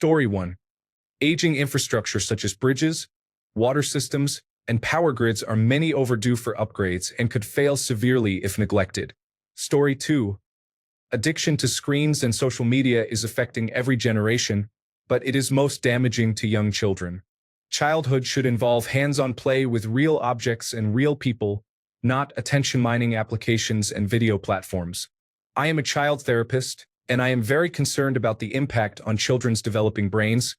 Story 1. Aging infrastructure such as bridges, water systems, and power grids are many overdue for upgrades and could fail severely if neglected. Story 2. Addiction to screens and social media is affecting every generation, but it is most damaging to young children. Childhood should involve hands-on play with real objects and real people, not attention-mining applications and video platforms. I am a child therapist, and I am very concerned about the impact on children's developing brains,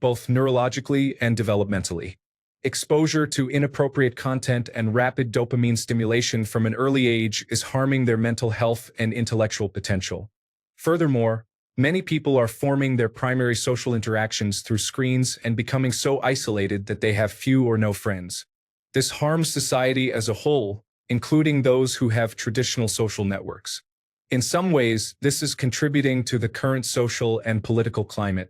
both neurologically and developmentally. Exposure to inappropriate content and rapid dopamine stimulation from an early age is harming their mental health and intellectual potential. Furthermore, many people are forming their primary social interactions through screens and becoming so isolated that they have few or no friends. This harms society as a whole, including those who have traditional social networks. In some ways, this is contributing to the current social and political climate.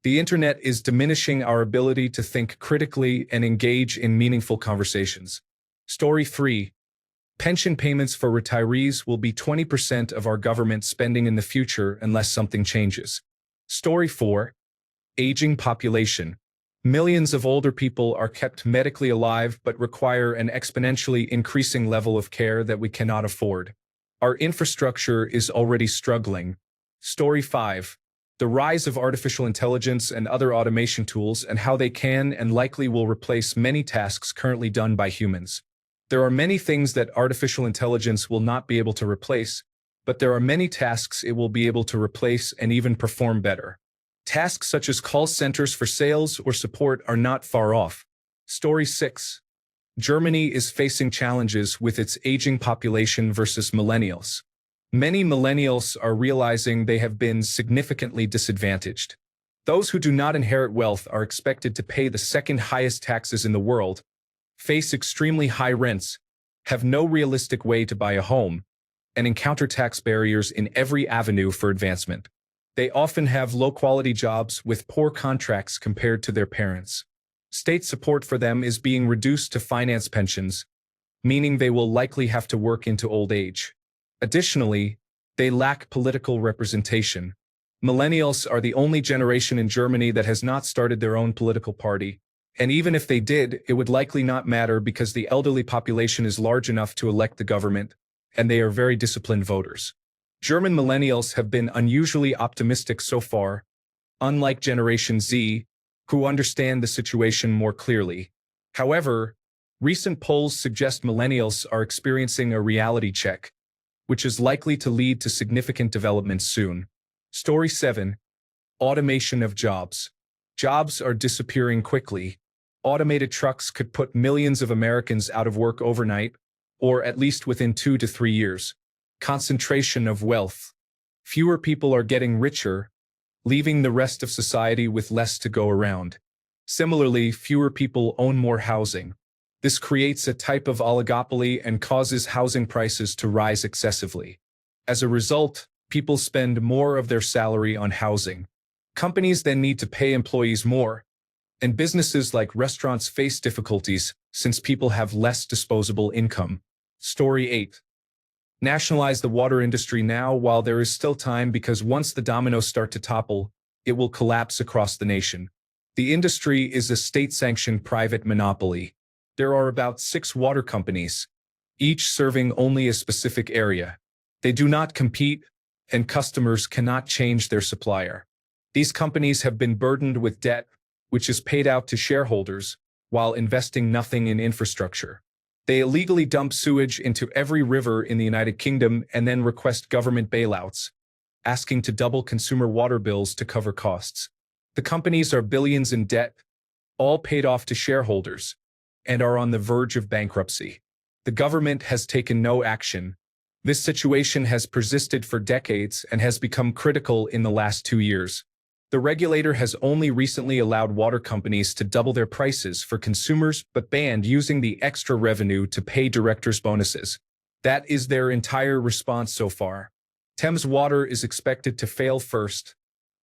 The internet is diminishing our ability to think critically and engage in meaningful conversations. Story 3. Pension payments for retirees will be 20% of our government spending in the future unless something changes. Story 4. Aging population. Millions of older people are kept medically alive but require an exponentially increasing level of care that we cannot afford. Our infrastructure is already struggling. Story 5. The rise of artificial intelligence and other automation tools and how they can and likely will replace many tasks currently done by humans. There are many things that artificial intelligence will not be able to replace, but there are many tasks it will be able to replace and even perform better. Tasks such as call centers for sales or support are not far off. Story 6. Germany is facing challenges with its aging population versus millennials. Many millennials are realizing they have been significantly disadvantaged. Those who do not inherit wealth are expected to pay the second highest taxes in the world, face extremely high rents, have no realistic way to buy a home, and encounter tax barriers in every avenue for advancement. They often have low-quality jobs with poor contracts compared to their parents. State support for them is being reduced to finance pensions, meaning they will likely have to work into old age. Additionally, they lack political representation. Millennials are the only generation in Germany that has not started their own political party, and even if they did, it would likely not matter because the elderly population is large enough to elect the government, and they are very disciplined voters. German millennials have been unusually optimistic so far, unlike Generation Z, who understand the situation more clearly. However, recent polls suggest millennials are experiencing a reality check, which is likely to lead to significant developments soon. Story 7. Automation of jobs. Jobs are disappearing quickly. Automated trucks could put millions of Americans out of work overnight, or at least within 2 to 3 years. Concentration of wealth. Fewer people are getting richer, leaving the rest of society with less to go around. Similarly, fewer people own more housing. This creates a type of oligopoly and causes housing prices to rise excessively. As a result, people spend more of their salary on housing. Companies then need to pay employees more, and businesses like restaurants face difficulties since people have less disposable income. Story 8. Nationalize the water industry now while there is still time, because once the dominoes start to topple, it will collapse across the nation. The industry is a state-sanctioned private monopoly. There are about 6 water companies, each serving only a specific area. They do not compete, and customers cannot change their supplier. These companies have been burdened with debt, which is paid out to shareholders, while investing nothing in infrastructure. They illegally dump sewage into every river in the United Kingdom and then request government bailouts, asking to double consumer water bills to cover costs. The companies are billions in debt, all paid off to shareholders, and are on the verge of bankruptcy. The government has taken no action. This situation has persisted for decades and has become critical in the last 2 years. The regulator has only recently allowed water companies to double their prices for consumers but banned using the extra revenue to pay directors' bonuses. That is their entire response so far. Thames Water is expected to fail first,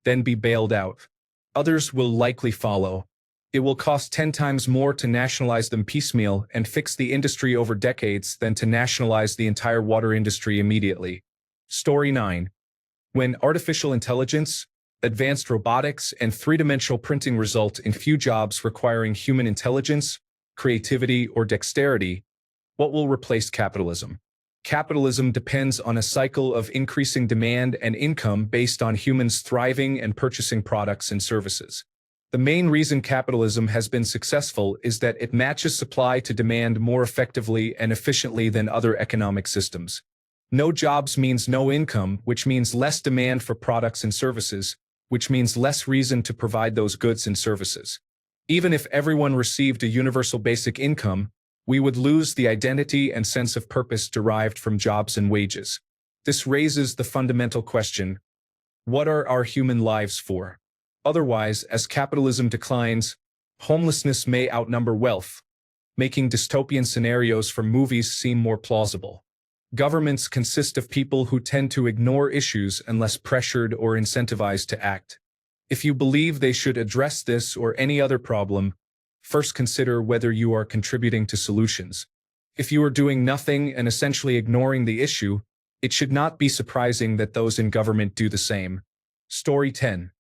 then be bailed out. Others will likely follow. It will cost 10 times more to nationalize them piecemeal and fix the industry over decades than to nationalize the entire water industry immediately. Story 9. When artificial intelligence, Advanced robotics and three-dimensional printing result in few jobs requiring human intelligence, creativity, or dexterity. What will replace capitalism? Capitalism depends on a cycle of increasing demand and income based on humans thriving and purchasing products and services. The main reason capitalism has been successful is that it matches supply to demand more effectively and efficiently than other economic systems. No jobs means no income, which means less demand for products and services, which means less reason to provide those goods and services. Even if everyone received a universal basic income, we would lose the identity and sense of purpose derived from jobs and wages. This raises the fundamental question: what are our human lives for? Otherwise, as capitalism declines, homelessness may outnumber wealth, making dystopian scenarios from movies seem more plausible. Governments consist of people who tend to ignore issues unless pressured or incentivized to act. If you believe they should address this or any other problem, first consider whether you are contributing to solutions. If you are doing nothing and essentially ignoring the issue, it should not be surprising that those in government do the same. Story 10.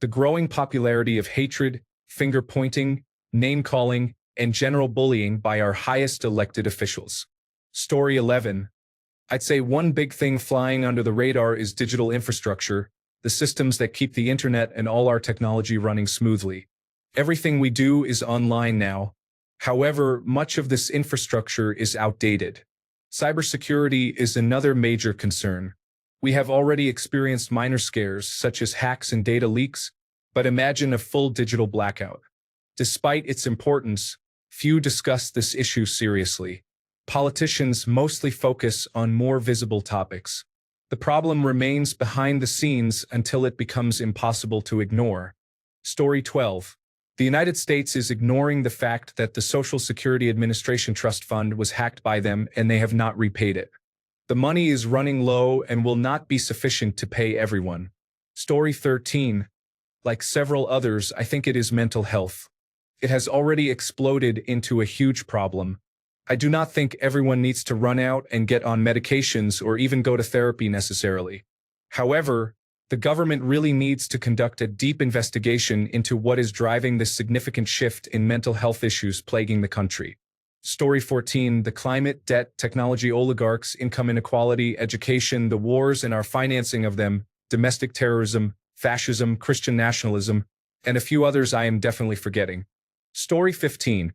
The growing popularity of hatred, finger-pointing, name-calling, and general bullying by our highest elected officials. Story 11. I'd say one big thing flying under the radar is digital infrastructure, the systems that keep the internet and all our technology running smoothly. Everything we do is online now. However, much of this infrastructure is outdated. Cybersecurity is another major concern. We have already experienced minor scares, such as hacks and data leaks, but imagine a full digital blackout. Despite its importance, few discuss this issue seriously. Politicians mostly focus on more visible topics. The problem remains behind the scenes until it becomes impossible to ignore. Story 12. The United States is ignoring the fact that the Social Security Administration Trust Fund was hacked by them and they have not repaid it. The money is running low and will not be sufficient to pay everyone. Story 13. Like several others, I think it is mental health. It has already exploded into a huge problem. I do not think everyone needs to run out and get on medications or even go to therapy necessarily. However, the government really needs to conduct a deep investigation into what is driving this significant shift in mental health issues plaguing the country. Story 14. The climate, debt, technology oligarchs, income inequality, education, the wars and our financing of them, domestic terrorism, fascism, Christian nationalism, and a few others I am definitely forgetting. Story 15.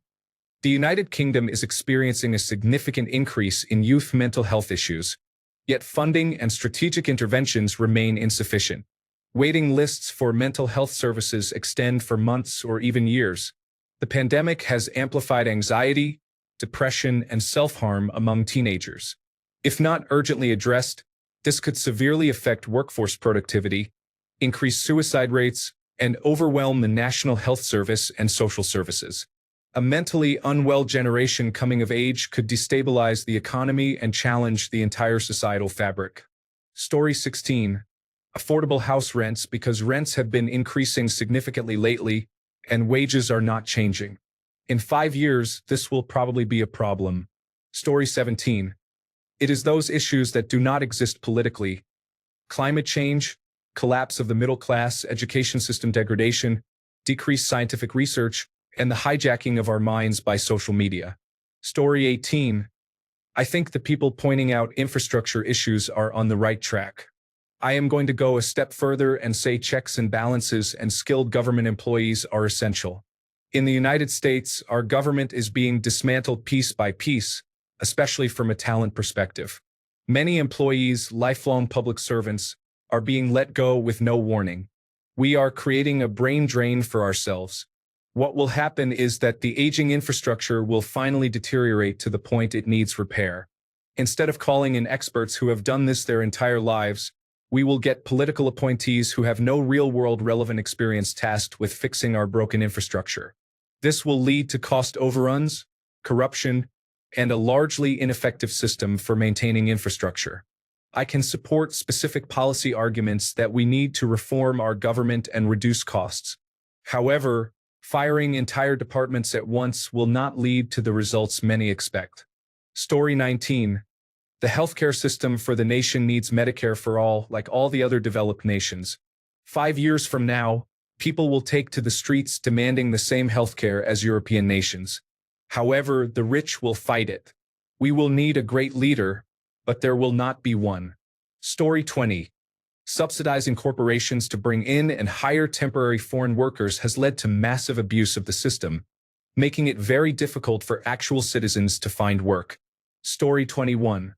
The United Kingdom is experiencing a significant increase in youth mental health issues. Yet funding and strategic interventions remain insufficient. Waiting lists for mental health services extend for months or even years. The pandemic has amplified anxiety, depression, and self-harm among teenagers. If not urgently addressed, this could severely affect workforce productivity, increase suicide rates, and overwhelm the National Health Service and social services. A mentally unwell generation coming of age could destabilize the economy and challenge the entire societal fabric. Story 16. Affordable house rents, because rents have been increasing significantly lately and wages are not changing. In 5 years, this will probably be a problem. Story 17. It is those issues that do not exist politically: climate change, collapse of the middle class, education system degradation, decreased scientific research, and the hijacking of our minds by social media. Story 18. I think the people pointing out infrastructure issues are on the right track. I am going to go a step further and say checks and balances and skilled government employees are essential. In the United States, our government is being dismantled piece by piece, especially from a talent perspective. Many employees, lifelong public servants, are being let go with no warning. We are creating a brain drain for ourselves. What will happen is that the aging infrastructure will finally deteriorate to the point it needs repair. Instead of calling in experts who have done this their entire lives, we will get political appointees who have no real-world relevant experience tasked with fixing our broken infrastructure. This will lead to cost overruns, corruption, and a largely ineffective system for maintaining infrastructure. I can support specific policy arguments that we need to reform our government and reduce costs. However, firing entire departments at once will not lead to the results many expect. Story 19. The healthcare system for the nation needs Medicare for all, like all the other developed nations. 5 years from now, people will take to the streets demanding the same healthcare as European nations. However, the rich will fight it. We will need a great leader, but there will not be one. Story 20. Subsidizing corporations to bring in and hire temporary foreign workers has led to massive abuse of the system, making it very difficult for actual citizens to find work. Story 21.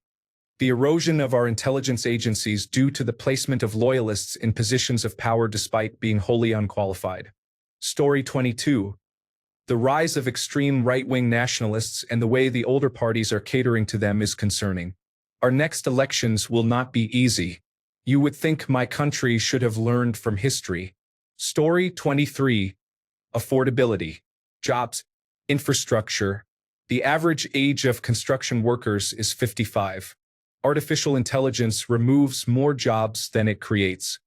The erosion of our intelligence agencies due to the placement of loyalists in positions of power despite being wholly unqualified. Story 22. The rise of extreme right-wing nationalists and the way the older parties are catering to them is concerning. Our next elections will not be easy. You would think my country should have learned from history. Story 23. Affordability, jobs, infrastructure. The average age of construction workers is 55. Artificial intelligence removes more jobs than it creates.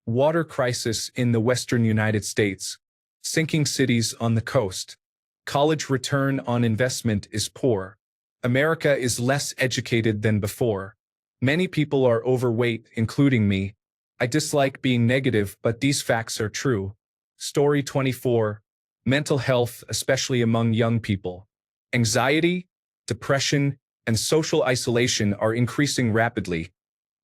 Water crisis in the western United States. Sinking cities on the coast. College return on investment is poor. America is less educated than before. Many people are overweight, including me. I dislike being negative, but these facts are true. Story 24. Mental health, especially among young people. Anxiety, depression, and social isolation are increasing rapidly,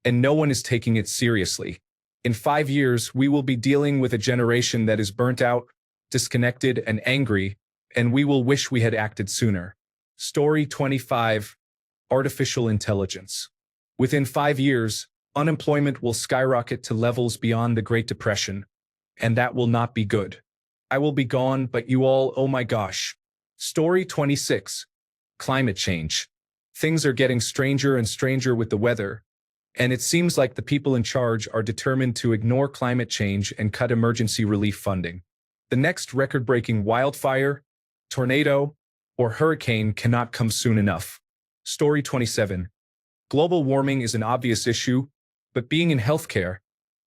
and no one is taking it seriously. In 5 years, we will be dealing with a generation that is burnt out, disconnected, and angry, and we will wish we had acted sooner. Story 25. Artificial intelligence. Within 5 years, unemployment will skyrocket to levels beyond the Great Depression, and that will not be good. I will be gone, but you all, oh my gosh. Story 26. Climate change. Things are getting stranger and stranger with the weather, and it seems like the people in charge are determined to ignore climate change and cut emergency relief funding. The next record-breaking wildfire, tornado, or hurricane cannot come soon enough. Story 27. Global warming is an obvious issue, but being in healthcare,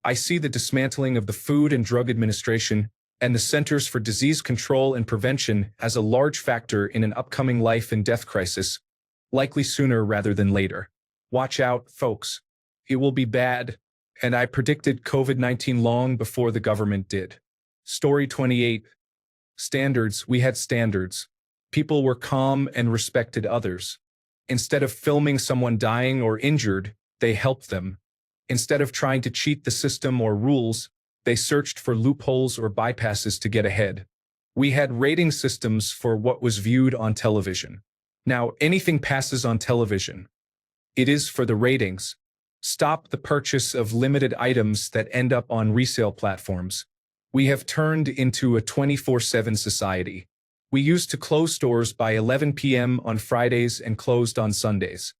I see the dismantling of the Food and Drug Administration and the Centers for Disease Control and Prevention as a large factor in an upcoming life and death crisis, likely sooner rather than later. Watch out, folks. It will be bad, and I predicted COVID-19 long before the government did. Story 28. Standards. We had standards. People were calm and respected others. Instead of filming someone dying or injured, they helped them. Instead of trying to cheat the system or rules, they searched for loopholes or bypasses to get ahead. We had rating systems for what was viewed on television. Now, anything passes on television. It is for the ratings. Stop the purchase of limited items that end up on resale platforms. We have turned into a 24/7 society. We used to close stores by 11 p.m. on Fridays and closed on Sundays.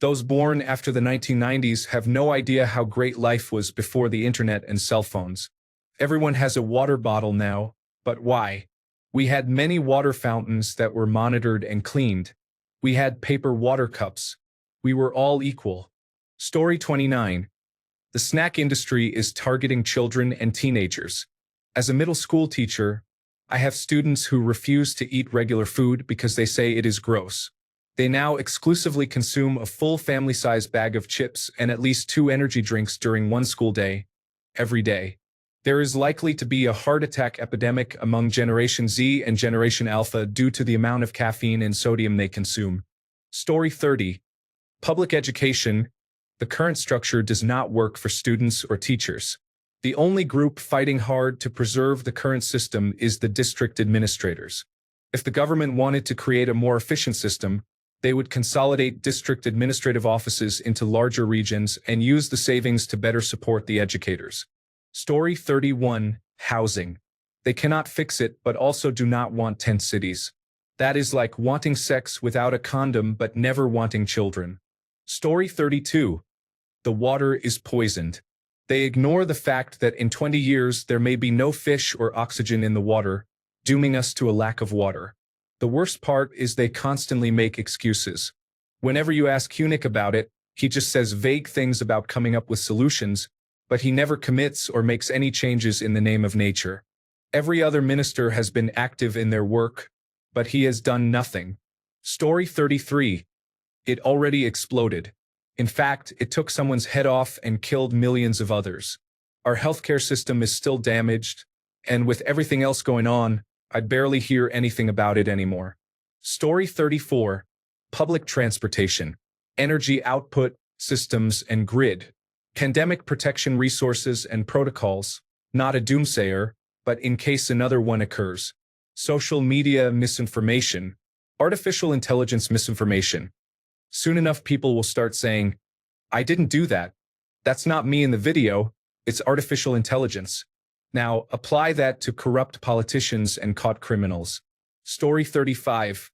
Those born after the 1990s have no idea how great life was before the internet and cell phones. Everyone has a water bottle now, but why? We had many water fountains that were monitored and cleaned. We had paper water cups. We were all equal. Story 29. The snack industry is targeting children and teenagers. As a middle school teacher, I have students who refuse to eat regular food because they say it is gross. They now exclusively consume a full family-size bag of chips and at least 2 energy drinks during one school day, every day. There is likely to be a heart attack epidemic among Generation Z and Generation Alpha due to the amount of caffeine and sodium they consume. Story 30. Public education. The current structure does not work for students or teachers. The only group fighting hard to preserve the current system is the district administrators. If the government wanted to create a more efficient system, they would consolidate district administrative offices into larger regions and use the savings to better support the educators. Story 31. Housing. They cannot fix it but also do not want tent cities. That is like wanting sex without a condom but never wanting children. Story 32. The water is poisoned. They ignore the fact that in 20 years there may be no fish or oxygen in the water, dooming us to a lack of water. The worst part is they constantly make excuses. Whenever you ask Hunick about it, he just says vague things about coming up with solutions, but he never commits or makes any changes in the name of nature. Every other minister has been active in their work, but he has done nothing. Story 33. It already exploded. In fact, it took someone's head off and killed millions of others. Our healthcare system is still damaged, and with everything else going on, I barely hear anything about it anymore. Story 34. Public transportation, energy output, systems, and grid. Pandemic protection resources and protocols, not a doomsayer, but in case another one occurs. Social media misinformation, artificial intelligence misinformation. Soon enough people will start saying, I didn't do that. That's not me in the video, it's artificial intelligence. Now, apply that to corrupt politicians and caught criminals. Story 35.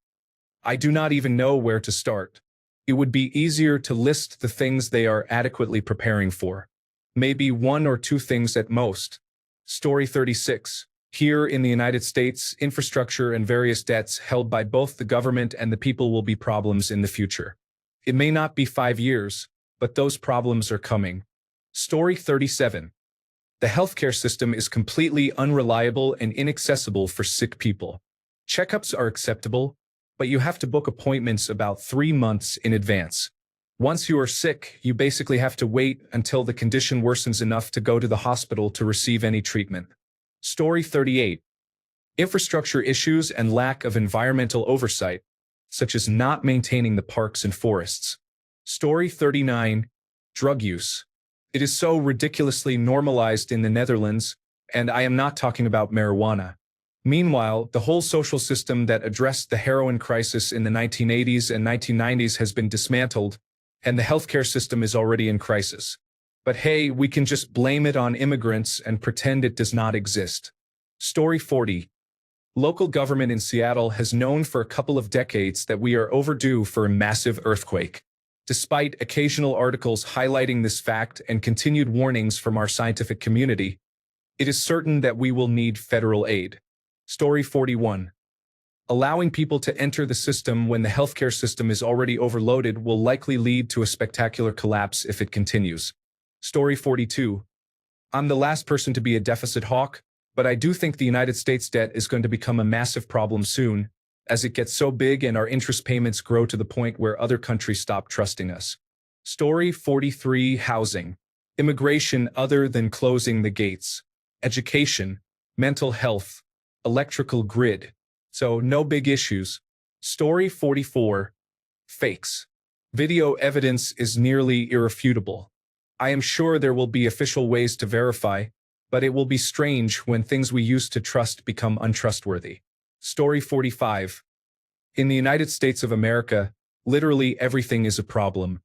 I do not even know where to start. It would be easier to list the things they are adequately preparing for. Maybe one or two things at most. Story 36. Here in the United States, infrastructure and various debts held by both the government and the people will be problems in the future. It may not be 5 years, but those problems are coming. Story 37. The healthcare system is completely unreliable and inaccessible for sick people. Checkups are acceptable, but you have to book appointments about 3 months in advance. Once you are sick, you basically have to wait until the condition worsens enough to go to the hospital to receive any treatment. Story 38. Infrastructure issues and lack of environmental oversight, such as not maintaining the parks and forests. Story 39. Drug use. It is so ridiculously normalized in the Netherlands, and I am not talking about marijuana. Meanwhile, the whole social system that addressed the heroin crisis in the 1980s and 1990s has been dismantled, and the healthcare system is already in crisis. But hey, we can just blame it on immigrants and pretend it does not exist. Story 40. Local government in Seattle has known for a couple of decades that we are overdue for a massive earthquake. Despite occasional articles highlighting this fact and continued warnings from our scientific community, it is certain that we will need federal aid. Story 41. Allowing people to enter the system when the healthcare system is already overloaded will likely lead to a spectacular collapse if it continues. Story 42. I'm the last person to be a deficit hawk, but I do think the United States debt is going to become a massive problem soon, as it gets so big and our interest payments grow to the point where other countries stop trusting us. Story 43. Housing. Immigration other than closing the gates. Education. Mental health. Electrical grid. So no big issues. Story 44. Fakes. Video evidence is nearly irrefutable. I am sure there will be official ways to verify, but it will be strange when things we used to trust become untrustworthy. Story 45. In the United States of America, literally everything is a problem.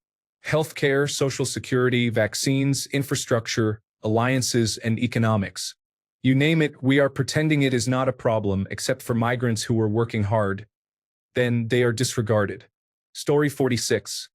Healthcare, social security, vaccines, infrastructure, alliances, and economics. You name it, we are pretending it is not a problem except for migrants who are working hard. Then they are disregarded. Story 46.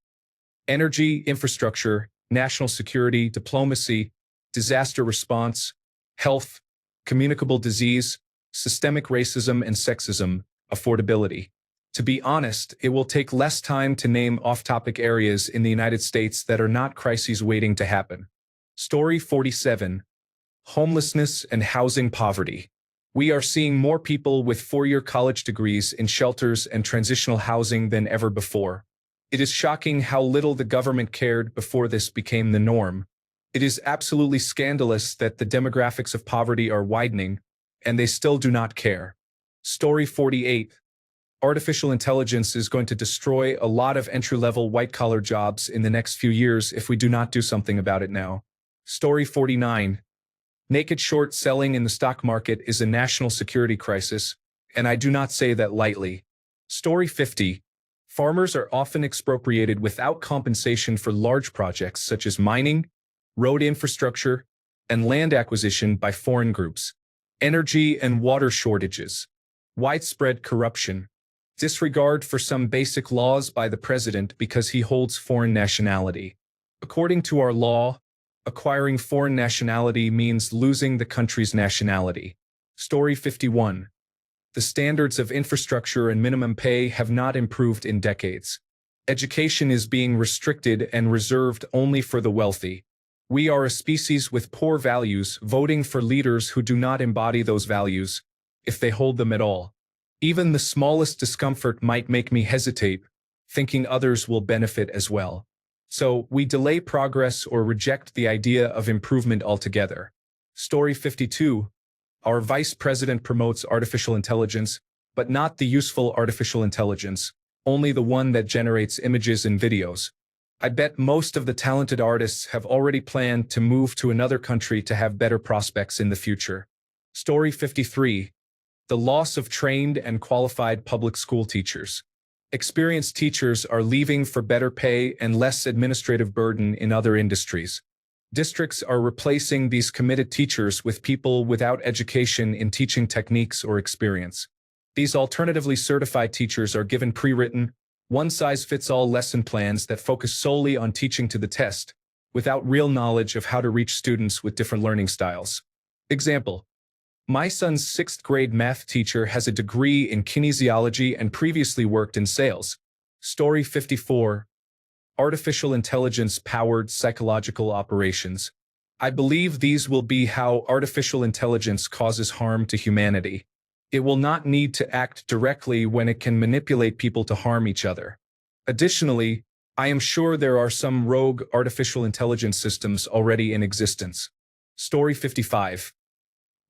Energy, infrastructure, national security, diplomacy, disaster response, health, communicable disease, systemic racism and sexism, affordability. To be honest, it will take less time to name off-topic areas in the United States that are not crises waiting to happen. Story 47. Homelessness and housing poverty. We are seeing more people with four-year college degrees in shelters and transitional housing than ever before. It is shocking how little the government cared before this became the norm. It is absolutely scandalous that the demographics of poverty are widening, and they still do not care. Story 48. Artificial intelligence is going to destroy a lot of entry-level white-collar jobs in the next few years if we do not do something about it now. Story 49. Naked short selling in the stock market is a national security crisis, and I do not say that lightly. Story 50. Farmers are often expropriated without compensation for large projects such as mining, road infrastructure, and land acquisition by foreign groups. Energy and water shortages. Widespread corruption. Disregard for some basic laws by the president because he holds foreign nationality. According to our law, acquiring foreign nationality means losing the country's nationality. Story 51. The standards of infrastructure and minimum pay have not improved in decades. Education is being restricted and reserved only for the wealthy. We are a species with poor values, voting for leaders who do not embody those values, if they hold them at all. Even the smallest discomfort might make me hesitate, thinking others will benefit as well. So we delay progress or reject the idea of improvement altogether. Story 52. Our vice president promotes artificial intelligence, but not the useful artificial intelligence, only the one that generates images and videos. I bet most of the talented artists have already planned to move to another country to have better prospects in the future. Story 53. The loss of trained and qualified public school teachers. Experienced teachers are leaving for better pay and less administrative burden in other industries. Districts are replacing these committed teachers with people without education in teaching techniques or experience. These alternatively certified teachers are given pre-written, one-size-fits-all lesson plans that focus solely on teaching to the test, without real knowledge of how to reach students with different learning styles. Example: my son's 6th grade math teacher has a degree in kinesiology and previously worked in sales. Story 54. Artificial intelligence-powered psychological operations. I believe these will be how artificial intelligence causes harm to humanity. It will not need to act directly when it can manipulate people to harm each other. Additionally, I am sure there are some rogue artificial intelligence systems already in existence. Story 55.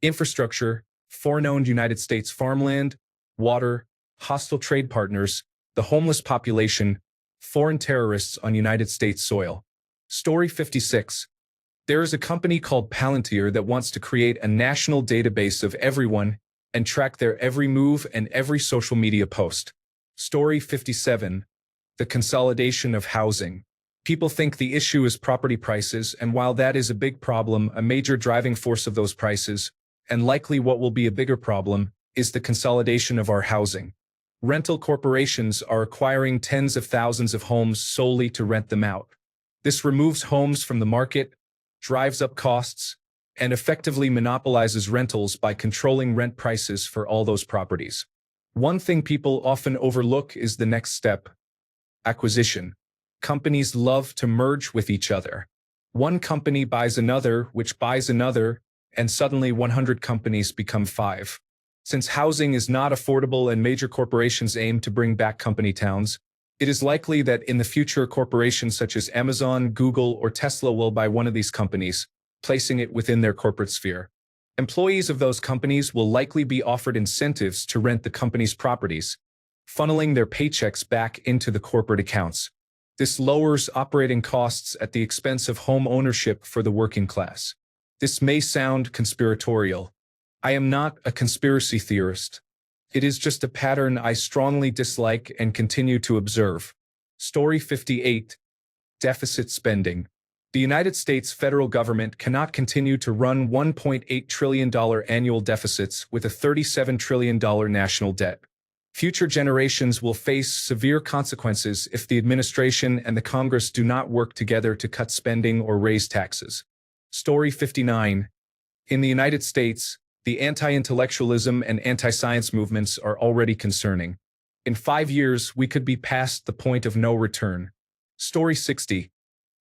Infrastructure, foreign-owned United States farmland, water, hostile trade partners, the homeless population, foreign terrorists on United States soil. Story 56. There is a company called Palantir that wants to create a national database of everyone and track their every move and every social media post. Story 57. The consolidation of housing. People think the issue is property prices, and while that is a big problem, a major driving force of those prices, and likely what will be a bigger problem, is the consolidation of our housing. Rental corporations are acquiring tens of thousands of homes solely to rent them out. This removes homes from the market, drives up costs, and effectively monopolizes rentals by controlling rent prices for all those properties. One thing people often overlook is the next step: acquisition. Companies love to merge with each other. One company buys another, which buys another, and suddenly 100 companies become 5. Since housing is not affordable and major corporations aim to bring back company towns, it is likely that in the future corporations such as Amazon, Google, or Tesla will buy one of these companies, placing it within their corporate sphere. Employees of those companies will likely be offered incentives to rent the company's properties, funneling their paychecks back into the corporate accounts. This lowers operating costs at the expense of home ownership for the working class. This may sound conspiratorial. I am not a conspiracy theorist. It is just a pattern I strongly dislike and continue to observe. Story 58. Deficit spending. The United States federal government cannot continue to run $1.8 trillion annual deficits with a $37 trillion national debt. Future generations will face severe consequences if the administration and the Congress do not work together to cut spending or raise taxes. Story 59. In the United States, the anti-intellectualism and anti-science movements are already concerning. In 5 years, we could be past the point of no return. Story 60.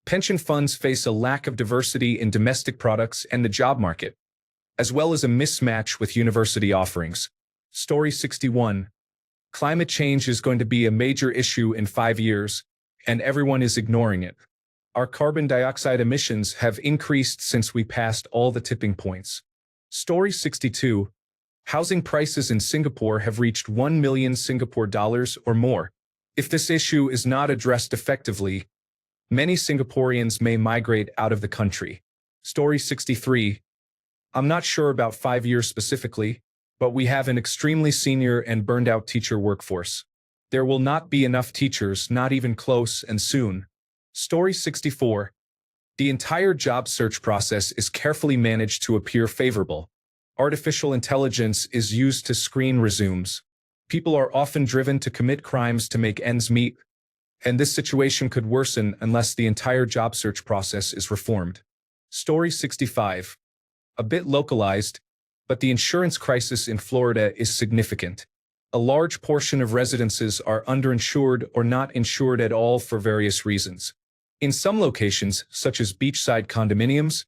Pension funds face a lack of diversity in domestic products and the job market, as well as a mismatch with university offerings. Story 61. Climate change is going to be a major issue in 5 years, and everyone is ignoring it. Our carbon dioxide emissions have increased since we passed all the tipping points. Story 62. Housing prices in Singapore have reached 1 million Singapore dollars or more. If this issue is not addressed effectively, many Singaporeans may migrate out of the country. Story 63. I'm not sure about 5 years specifically, but we have an extremely senior and burned-out teacher workforce. There will not be enough teachers, not even close, and soon. Story 64. The entire job search process is carefully managed to appear favorable. Artificial intelligence is used to screen resumes. People are often driven to commit crimes to make ends meet, and this situation could worsen unless the entire job search process is reformed. Story 65. A bit localized, but the insurance crisis in Florida is significant. A large portion of residences are underinsured or not insured at all for various reasons. In some locations, such as beachside condominiums,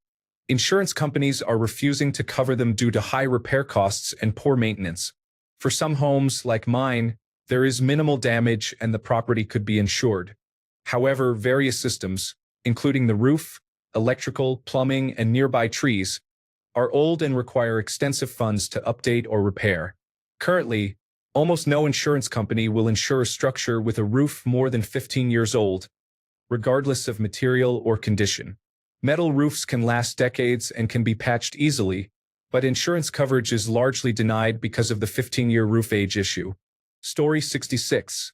insurance companies are refusing to cover them due to high repair costs and poor maintenance. For some homes, like mine, there is minimal damage and the property could be insured. However, various systems, including the roof, electrical, plumbing, and nearby trees, are old and require extensive funds to update or repair. Currently, almost no insurance company will insure a structure with a roof more than 15 years old, regardless of material or condition. Metal roofs can last decades and can be patched easily, but insurance coverage is largely denied because of the 15-year roof age issue. Story 66.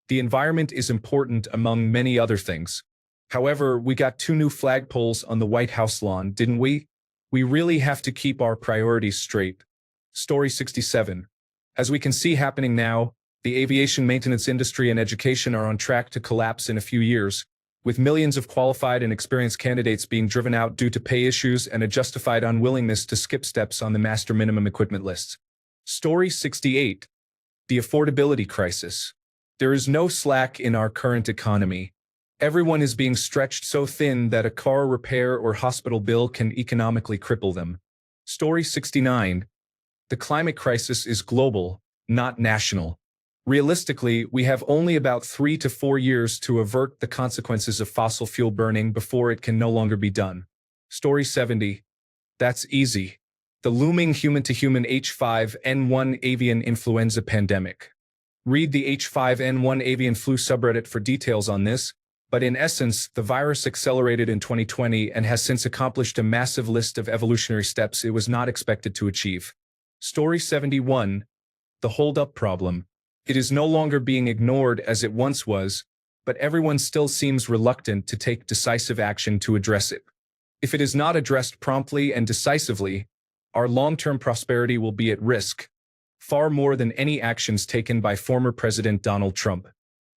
The environment is important among many other things. However, we got 2 new flagpoles on the White House lawn, didn't we? We really have to keep our priorities straight. Story 67. As we can see happening now, the aviation maintenance industry and education are on track to collapse in a few years, with millions of qualified and experienced candidates being driven out due to pay issues and a justified unwillingness to skip steps on the master minimum equipment lists. Story 68. The affordability crisis. There is no slack in our current economy. Everyone is being stretched so thin that a car repair or hospital bill can economically cripple them. Story 69. The climate crisis is global, not national. Realistically, we have only about 3 to 4 years to avert the consequences of fossil fuel burning before it can no longer be done. Story 70. That's easy. The looming human-to-human H5N1 avian influenza pandemic. Read the H5N1 avian flu subreddit for details on this, but in essence, the virus accelerated in 2020 and has since accomplished a massive list of evolutionary steps it was not expected to achieve. Story 71. The hold-up problem. It is no longer being ignored as it once was, but everyone still seems reluctant to take decisive action to address it. If it is not addressed promptly and decisively, our long-term prosperity will be at risk, far more than any actions taken by former President Donald Trump.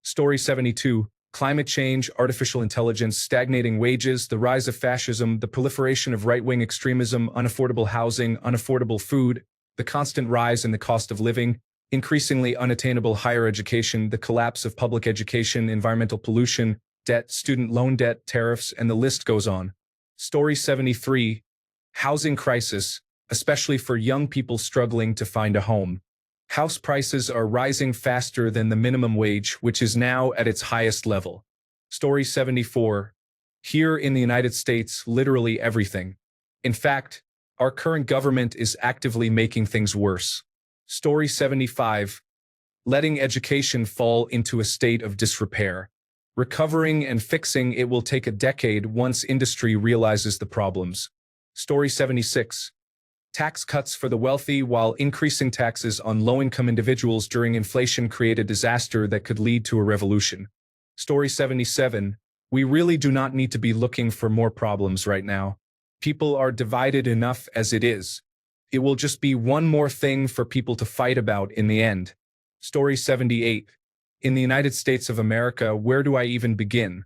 Story 72. Climate change, artificial intelligence, stagnating wages, the rise of fascism, the proliferation of right-wing extremism, unaffordable housing, unaffordable food, the constant rise in the cost of living, increasingly unattainable higher education, the collapse of public education, environmental pollution, debt, student loan debt, tariffs, and the list goes on. Story 73. Housing crisis, especially for young people struggling to find a home. House prices are rising faster than the minimum wage, which is now at its highest level. Story 74. Here in the United States, literally everything. In fact, our current government is actively making things worse. Story 75. Letting education fall into a state of disrepair. Recovering and fixing it will take a decade once industry realizes the problems. Story 76. Tax cuts for the wealthy while increasing taxes on low-income individuals during inflation create a disaster that could lead to a revolution. Story 77. We really do not need to be looking for more problems right now. People are divided enough as it is. It will just be one more thing for people to fight about in the end. Story 78. In the United States of America, where do I even begin?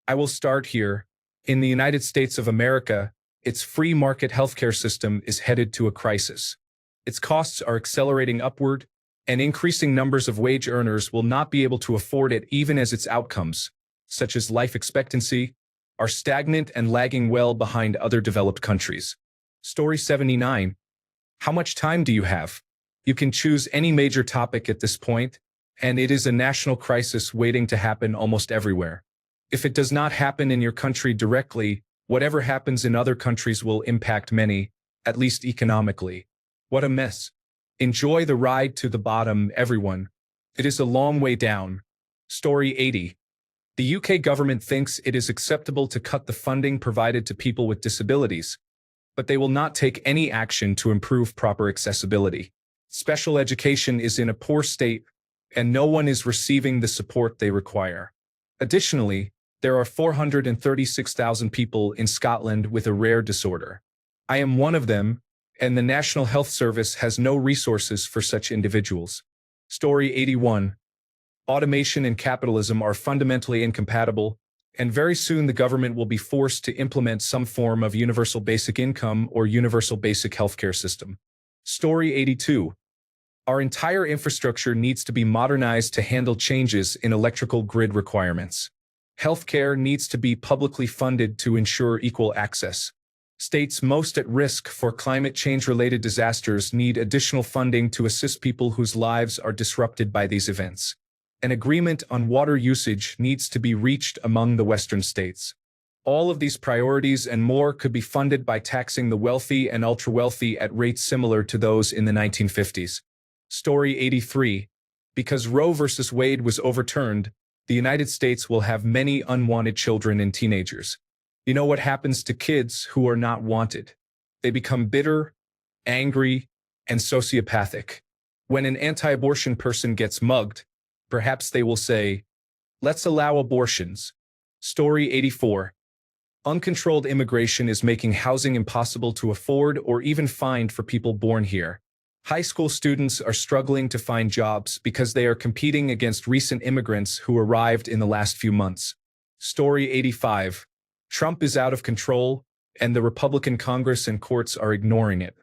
I will start here. In the United States of America, its free market healthcare system is headed to a crisis. Its costs are accelerating upward, and increasing numbers of wage earners will not be able to afford it even as its outcomes, such as life expectancy, are stagnant and lagging well behind other developed countries. Story 79. How much time do you have? You can choose any major topic at this point, and it is a national crisis waiting to happen almost everywhere. If it does not happen in your country directly, whatever happens in other countries will impact many, at least economically. What a mess. Enjoy the ride to the bottom, everyone. It is a long way down. Story 80. The UK government thinks it is acceptable to cut the funding provided to people with disabilities, but they will not take any action to improve proper accessibility. Special education is in a poor state, and no one is receiving the support they require. Additionally, there are 436,000 people in Scotland with a rare disorder. I am one of them, and the National Health Service has no resources for such individuals. Story 81. Automation and capitalism are fundamentally incompatible, and very soon the government will be forced to implement some form of universal basic income or universal basic healthcare system. Story 82. Our entire infrastructure needs to be modernized to handle changes in electrical grid requirements. Healthcare needs to be publicly funded to ensure equal access. States most at risk for climate change-related disasters need additional funding to assist people whose lives are disrupted by these events. An agreement on water usage needs to be reached among the Western states. All of these priorities and more could be funded by taxing the wealthy and ultra-wealthy at rates similar to those in the 1950s. Story 83. Because Roe versus Wade was overturned, the United States will have many unwanted children and teenagers. You know what happens to kids who are not wanted? They become bitter, angry, and sociopathic. When an anti-abortion person gets mugged, perhaps they will say, "Let's allow abortions." Story 84. Uncontrolled immigration is making housing impossible to afford or even find for people born here. High school students are struggling to find jobs because they are competing against recent immigrants who arrived in the last few months. Story 85. Trump is out of control, and the Republican Congress and courts are ignoring it.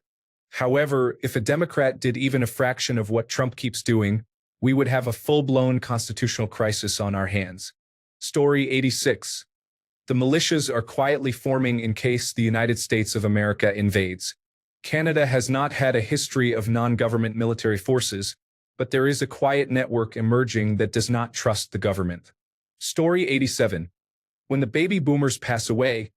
However, if a Democrat did even a fraction of what Trump keeps doing, we would have a full-blown constitutional crisis on our hands. Story 86. The militias are quietly forming in case the United States of America invades. Canada has not had a history of non-government military forces, but there is a quiet network emerging that does not trust the government. Story 87. When the baby boomers pass away,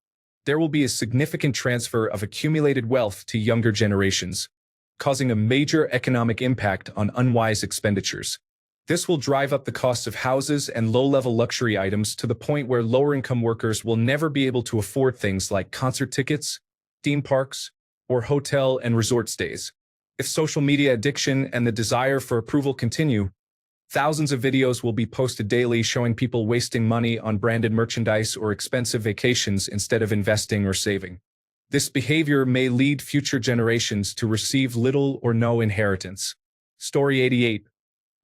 there will be a significant transfer of accumulated wealth to younger generations, causing a major economic impact on unwise expenditures. This will drive up the cost of houses and low-level luxury items to the point where lower-income workers will never be able to afford things like concert tickets, theme parks, or hotel and resort stays. If social media addiction and the desire for approval continue, thousands of videos will be posted daily showing people wasting money on branded merchandise or expensive vacations instead of investing or saving. This behavior may lead future generations to receive little or no inheritance. Story 88.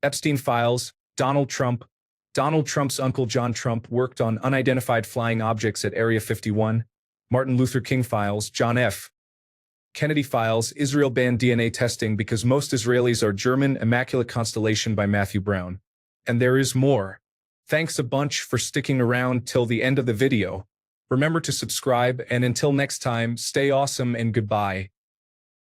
Epstein Files, Donald Trump. Donald Trump's uncle John Trump worked on unidentified flying objects at Area 51. Martin Luther King Files, John F. Kennedy Files, Israel banned DNA testing because most Israelis are German. Immaculate Constellation by Matthew Brown. And there is more. Thanks a bunch for sticking around till the end of the video. Remember to subscribe, and until next time, stay awesome and goodbye.